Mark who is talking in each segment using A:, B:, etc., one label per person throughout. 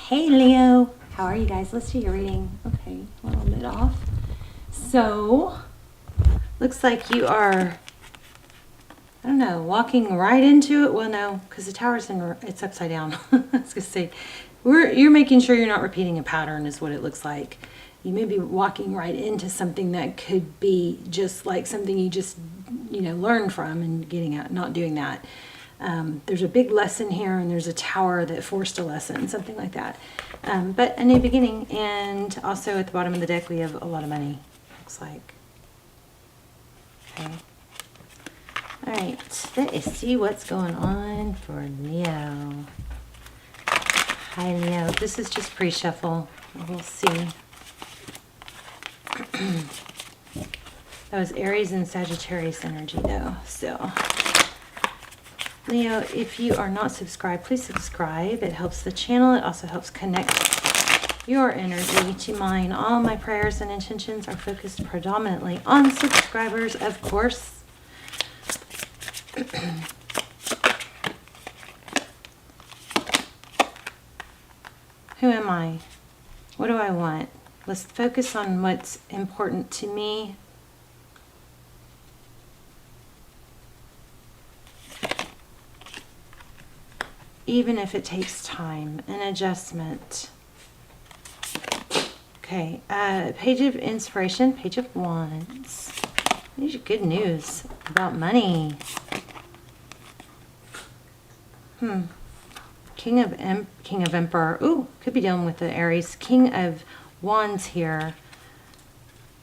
A: Hey Leo, how are you guys? Let's do your reading. Okay, a little bit off. So, looks like you are, I don't know, walking right into it. Well, no, because the tower's it's upside down. I was gonna say, you're making sure you're not repeating a pattern, is what it looks like. You may be walking right into something that could be just like something you just, learned from and getting out, not doing that. There's a big lesson here, and there's a tower that forced a lesson, something like that. But a new beginning, and also at the bottom of the deck we have a lot of money, looks like. Okay. Alright, let's see what's going on for Leo. Hi Leo, this is just pre-shuffle. We'll see. That was Aries and Sagittarius energy though, so... Leo, if you are not subscribed, please subscribe. It helps the channel. It also helps connect your energy to mine. All my prayers and intentions are focused predominantly on subscribers, of course. Who am I? What do I want? Let's focus on what's important to me. Even if it takes time and adjustment. Okay, page of inspiration, page of wands. These are good news about money. King of Emperor. Ooh, could be dealing with the Aries. King of Wands here.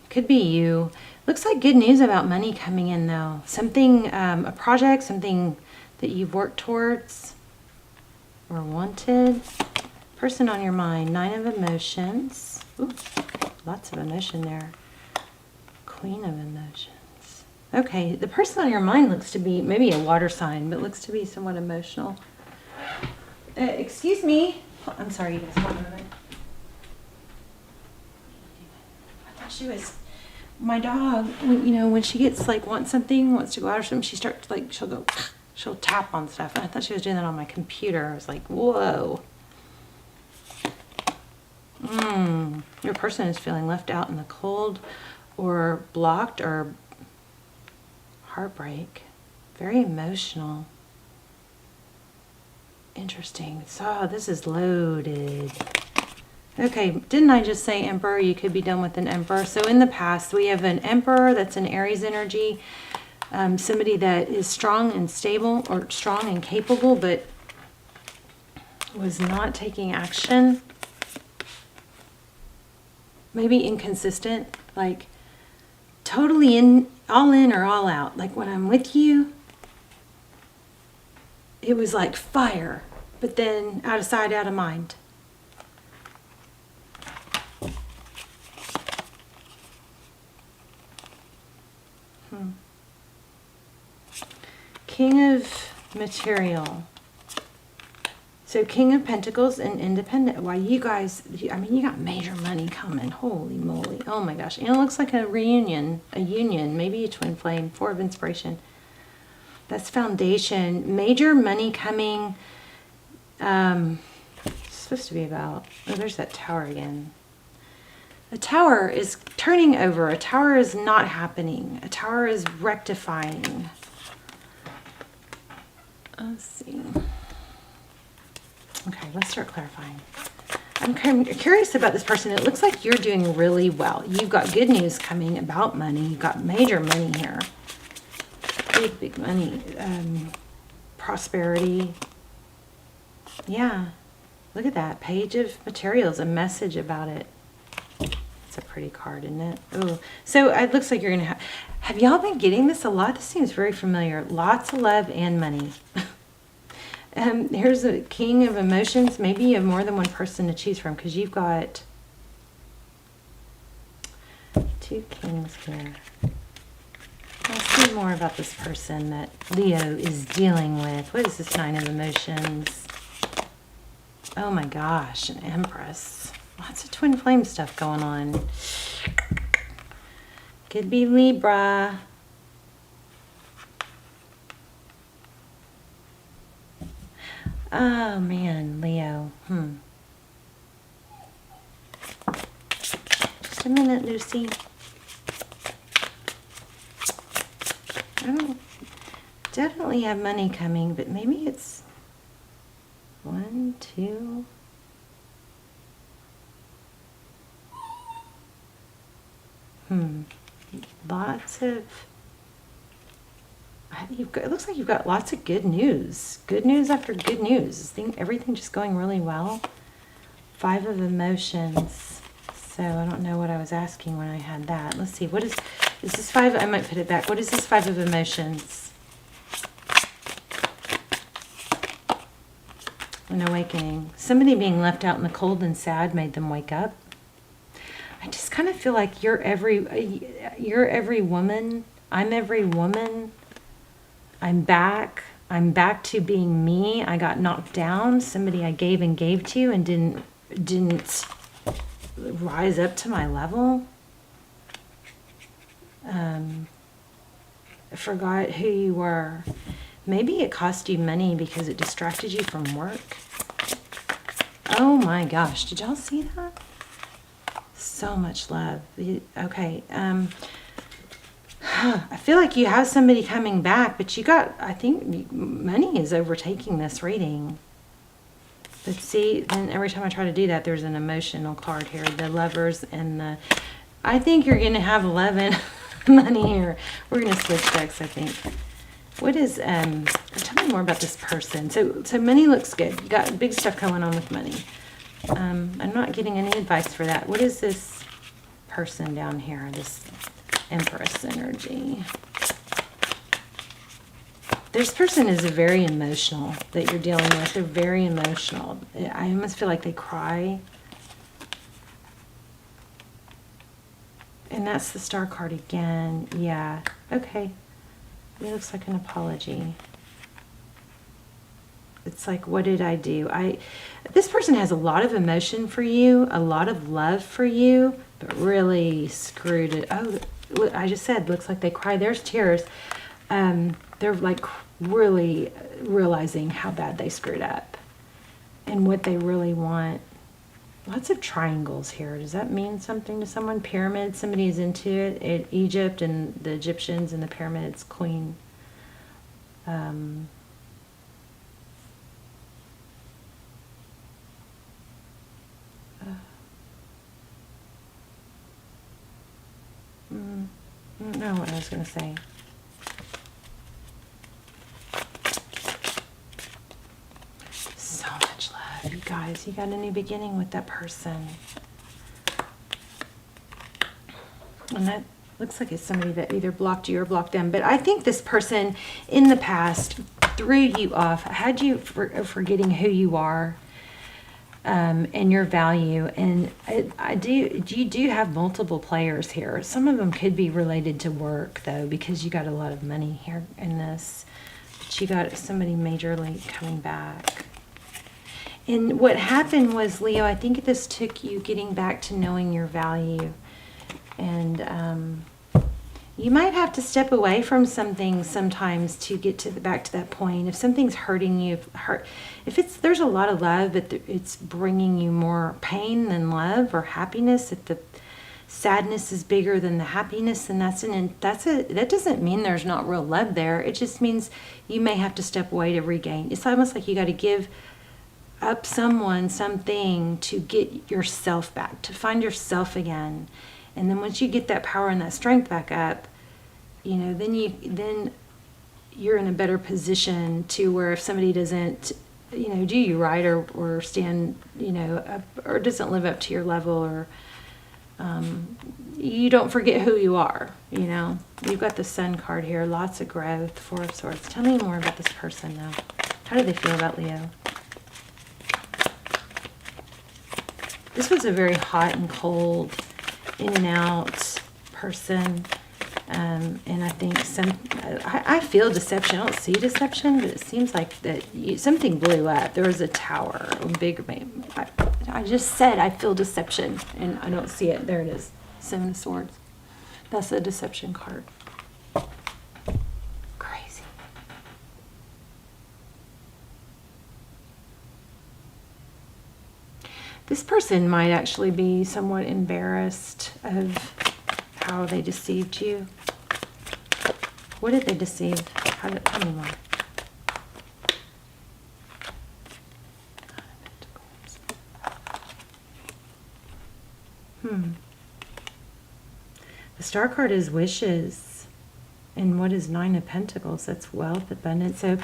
A: Could be you. Looks like good news about money coming in though. Something, a project, something that you've worked towards or wanted. Person on your mind. 9 of emotions. Ooh, lots of emotion there. Queen of emotions. Okay, the person on your mind looks to be maybe a water sign, but looks to be somewhat emotional. Excuse me. I'm sorry, you guys. Hold on a minute. I thought she was... My dog, when she gets wants to go out or something, she starts she'll tap on stuff. And I thought she was doing that on my computer. I was like, whoa. Your person is feeling left out in the cold or blocked or heartbreak. Very emotional. Interesting. So this is loaded. Okay, didn't I just say Emperor? You could be done with an Emperor. So in the past, we have an Emperor that's an Aries energy. Somebody that is strong and stable, or strong and capable, but was not taking action. Maybe inconsistent, like totally all in or all out. Like when I'm with you, it was like fire, but then out of sight, out of mind. King of Material. So King of Pentacles and Independent. Why, you guys, you got major money coming. Holy moly. Oh my gosh. And it looks like a reunion, a union, maybe a twin flame. 4 of Inspiration. That's foundation. Major money coming. It's supposed to be about, oh, there's that tower again. A tower is turning over. A tower is not happening. A tower is rectifying. Let's see. Okay, let's start clarifying. I'm curious about this person. It looks like you're doing really well. You've got good news coming about money. You've got major money here. Big, big money. Prosperity. Yeah. Look at that. Page of Materials. A message about it. It's a pretty card, isn't it? Oh, so it looks like you're going to have y'all been getting this a lot? This seems very familiar. Lots of love and money. Here's a King of Emotions. Maybe you have more than one person to choose from because you've got 2 kings here. Let's see more about this person that Leo is dealing with. What is this 9 of Emotions? Oh my gosh, an Empress. Lots of twin flame stuff going on. Could be Libra. Oh man, Leo. Just a minute, Lucy. I don't definitely have money coming, but maybe it's 1, 2. Lots of, it looks like you've got lots of good news. Good news after good news. Everything just going really well. 5 of emotions. So I don't know what I was asking when I had that. Let's see. What is this 5? I might put it back. What is this 5 of emotions? An awakening. Somebody being left out in the cold and sad made them wake up. I just kind of feel like you're every woman. I'm every woman. I'm back. I'm back to being me. I got knocked down. Somebody I gave and gave to and didn't rise up to my level. I forgot who you were. Maybe it cost you money because it distracted you from work. Oh my gosh, did y'all see that? So much love. Okay. I feel like you have somebody coming back, but I think money is overtaking this reading. But see, then every time I try to do that, there's an emotional card here. The Lovers and I think you're going to have 11 money here. We're going to switch decks, I think. What is, tell me more about this person. So money looks good. You got big stuff going on with money. I'm not getting any advice for that. What is this person down here? This Empress energy. This person is very emotional that you're dealing with. They're very emotional. I almost feel like they cry. And that's the Star card again. Yeah. Okay. It looks like an apology. It's like, what did I do? This person has a lot of emotion for you, a lot of love for you, but really screwed it. Oh, I just said, looks like they cry. There's tears. They're like really realizing how bad they screwed up and what they really want. Lots of triangles here. Does that mean something to someone? Pyramid, somebody's into it. Egypt and the Egyptians and the pyramids, queen. I don't know what I was going to say. So much love, you guys. You got a new beginning with that person. And that looks like it's somebody that either blocked you or blocked them. But I think this person in the past threw you off, had you forgetting who you are. And your value, and you do have multiple players here. Some of them could be related to work though, because you got a lot of money here in this, but you got somebody majorly coming back. And what happened was, Leo, I think this took you getting back to knowing your value, and you might have to step away from something sometimes to get back to that point. If something's hurting you, there's a lot of love, but it's bringing you more pain than love or happiness. If the sadness is bigger than the happiness, then that doesn't mean there's not real love there. It just means you may have to step away to regain. It's almost like you got to give up something to get yourself back, to find yourself again. And then once you get that power and that strength back up, then you're in a better position to where if somebody doesn't, do you right or stand, up, or doesn't live up to your level, or you don't forget who you are. You've got the Sun card here, lots of growth, 4 of Swords. Tell me more about this person now. How do they feel about Leo? This was a very hot and cold, in and out person, and I think I feel deception. I don't see deception, but it seems like that something blew up. There was a tower, a big. I just said I feel deception, and I don't see it. There it is, 7 of Swords. That's a deception card. Crazy. This person might actually be somewhat embarrassed of how they deceived you. What did they deceive? Tell me more. The Star card is wishes. And what is Nine of Pentacles? That's wealth, abundance. So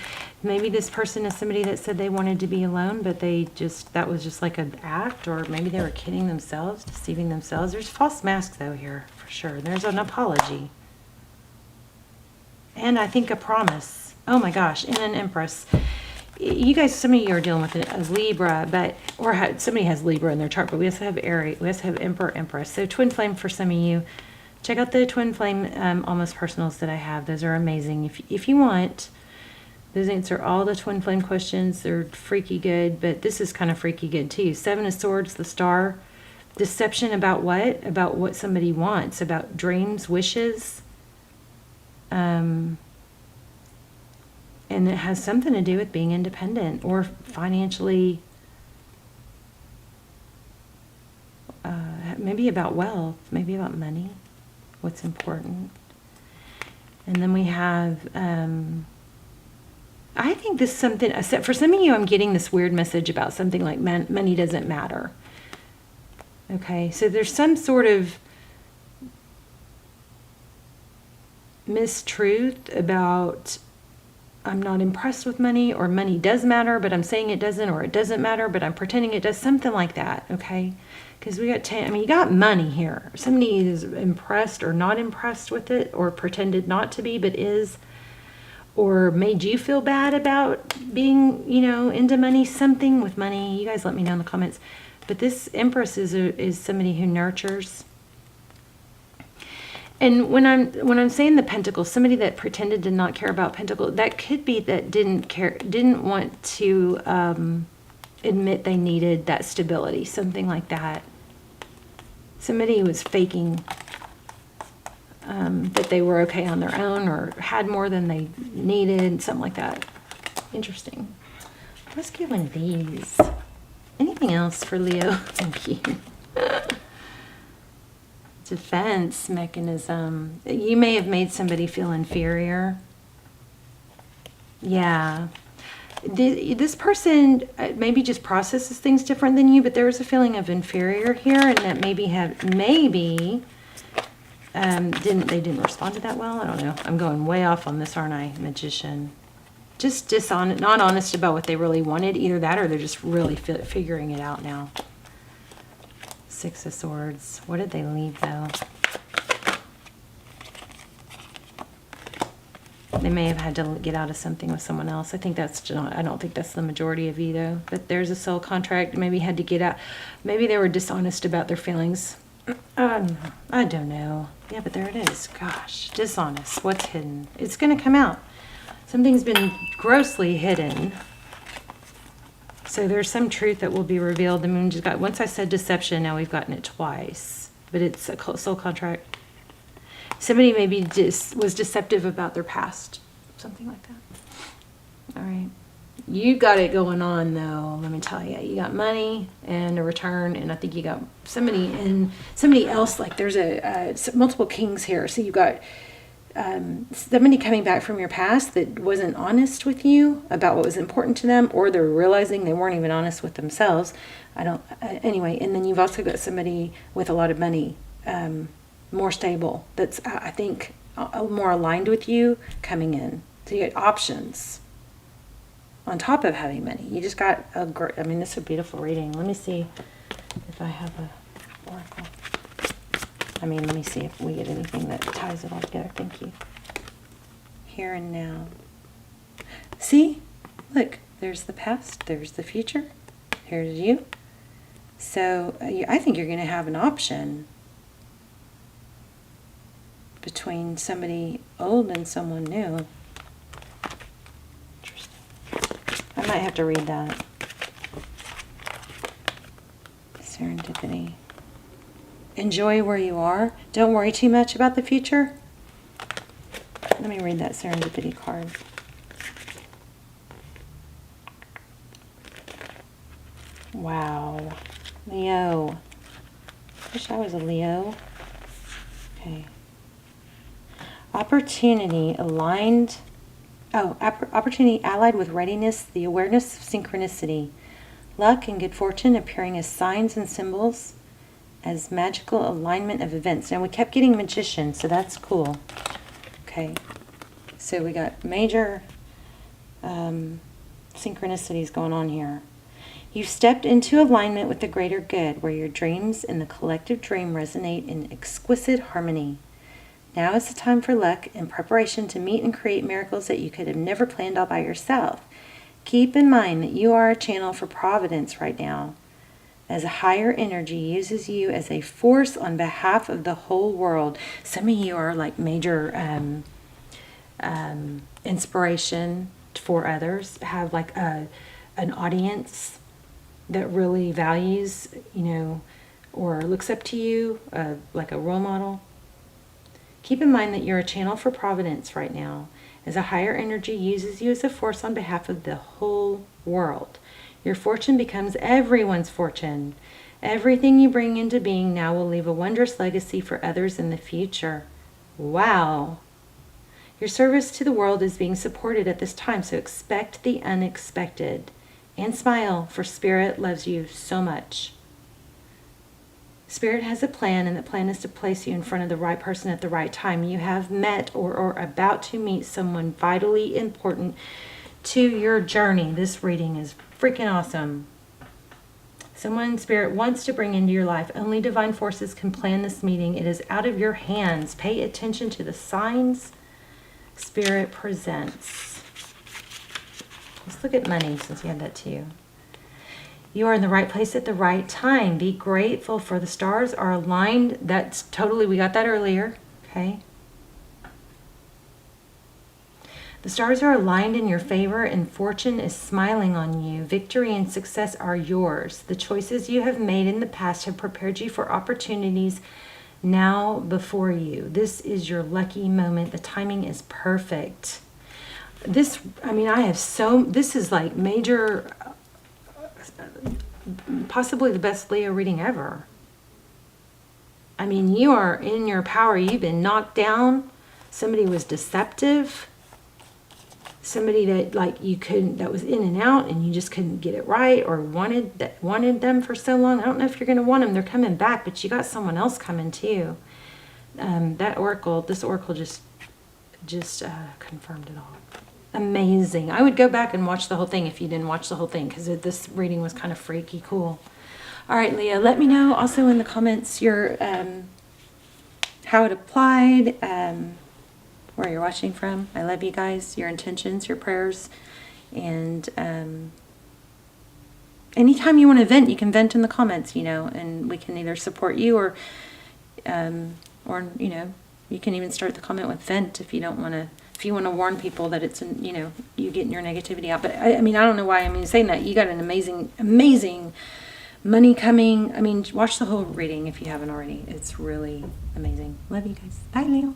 A: maybe this person is somebody that said they wanted to be alone, but that was just like an act, or maybe they were kidding themselves, deceiving themselves. There's false masks though here, for sure. There's an apology. And I think a promise. Oh my gosh, and an Empress. You guys, some of you are dealing with a Libra, somebody has Libra in their chart, but we also have Aries, we also have Emperor, Empress. So twin flame for some of you. Check out the twin flame almost personals that I have. Those are amazing. If you want, those answer all the twin flame questions. They're freaky good, but this is kind of freaky good too. Seven of Swords, the Star. Deception about what? About what somebody wants, about dreams, wishes. And it has something to do with being independent or financially, maybe about wealth, maybe about money. What's important. And then we have, I think this is something, for some of you, I'm getting this weird message about something like money doesn't matter. Okay, so there's some sort of mistruth about I'm not impressed with money, or money does matter, but I'm saying it doesn't, or it doesn't matter, but I'm pretending it does, something like that, okay? Because we got, you got money here. Somebody is impressed or not impressed with it, or pretended not to be, but is, or made you feel bad about being, into money, something with money. You guys let me know in the comments. But this Empress is somebody who nurtures. And when I'm saying the Pentacles, somebody that pretended to not care about Pentacles, that could be that didn't want to admit they needed that stability, something like that. Somebody was faking that they were okay on their own, or had more than they needed, something like that. Interesting. Let's get one of these. Anything else for Leo? Thank you. Defense mechanism. You may have made somebody feel inferior. Yeah. This person maybe just processes things different than you, but there is a feeling of inferior here, and that they didn't respond to that well. I don't know. I'm going way off on this, aren't I, Magician? Just dishonest, not honest about what they really wanted. Either that, or they're just really figuring it out now. Six of Swords. What did they leave, though? They may have had to get out of something with someone else. I don't think that's the majority of you, though. But there's a soul contract. Maybe had to get out. Maybe they were dishonest about their feelings. I don't know. Yeah, but there it is. Gosh, dishonest. What's hidden? It's going to come out. Something's been grossly hidden. So there's some truth that will be revealed. The moon just got, once I said deception, now we've gotten it twice. But it's a soul contract. Somebody maybe was deceptive about their past. Something like that. All right. You got it going on, though, let me tell you. You got money and a return, and I think you got somebody else. Like there's multiple kings here. So you got somebody coming back from your past that wasn't honest with you about what was important to them, or they're realizing they weren't even honest with themselves. Anyway, and then you've also got somebody with a lot of money, more stable, that's, I think, more aligned with you coming in. So you get options on top of having money. You just got this is a beautiful reading. Let me see if I have a oracle. Let me see if we get anything that ties it all together. Thank you. Here and now. See? Look, there's the past, there's the future, here's you. So I think you're going to have an option between somebody old and someone new. Interesting. I might have to read that. Serendipity. Enjoy where you are. Don't worry too much about the future. Let me read that serendipity card. Wow. Leo. Wish I was a Leo. Okay. Opportunity aligned. Oh, opportunity allied with readiness, the awareness of synchronicity. Luck and good fortune appearing as signs and symbols, as magical alignment of events. Now we kept getting magician, so that's cool. Okay. So we got major synchronicities going on here. You've stepped into alignment with the greater good, where your dreams and the collective dream resonate in exquisite harmony. Now is the time for luck and preparation to meet and create miracles that you could have never planned all by yourself. Keep in mind that you are a channel for providence right now, as a higher energy uses you as a force on behalf of the whole world. Some of you are like major inspiration for others, have like an audience that really values, you know, or looks up to you, like a role model. Keep in mind that you're a channel for providence right now, as a higher energy uses you as a force on behalf of the whole world. Your fortune becomes everyone's fortune. Everything you bring into being now will leave a wondrous legacy for others in the future. Wow. Your service to the world is being supported at this time, so expect the unexpected. And smile, for Spirit loves you so much. Spirit has a plan, and the plan is to place you in front of the right person at the right time. You have met or are about to meet someone vitally important to your journey. This reading is freaking awesome. Someone Spirit wants to bring into your life. Only divine forces can plan this meeting. It is out of your hands. Pay attention to the signs Spirit presents. Let's look at money, since you had that too. You are in the right place at the right time. Be grateful, for the stars are aligned. That's totally, we got that earlier. Okay. The stars are aligned in your favor, and fortune is smiling on you. Victory and success are yours. The choices you have made in the past have prepared you for opportunities now before you. This is your lucky moment. The timing is perfect. This, I mean, this is like major, possibly the best Leo reading ever. I mean, you are in your power. You've been knocked down. Somebody was deceptive. Somebody that like you couldn't, that was in and out, and you just couldn't get it right, or wanted them for so long. I don't know if you're going to want them. They're coming back, but you got someone else coming too. This oracle just confirmed it all. Amazing. I would go back and watch the whole thing if you didn't watch the whole thing, because this reading was kind of freaky cool. All right, Leo, let me know also in the comments your how it applied, where you're watching from. I love you guys, your intentions, your prayers, and anytime you want to vent, you can vent in the comments, you know, and we can either support you or you know, you can even start the comment with vent if you don't want to. If you want to warn people that it's, you know, you getting your negativity out. But I mean, I don't know why I'm saying that. You got an amazing, amazing money coming. I mean, watch the whole reading if you haven't already. It's really amazing. Love you guys. Bye, Leo.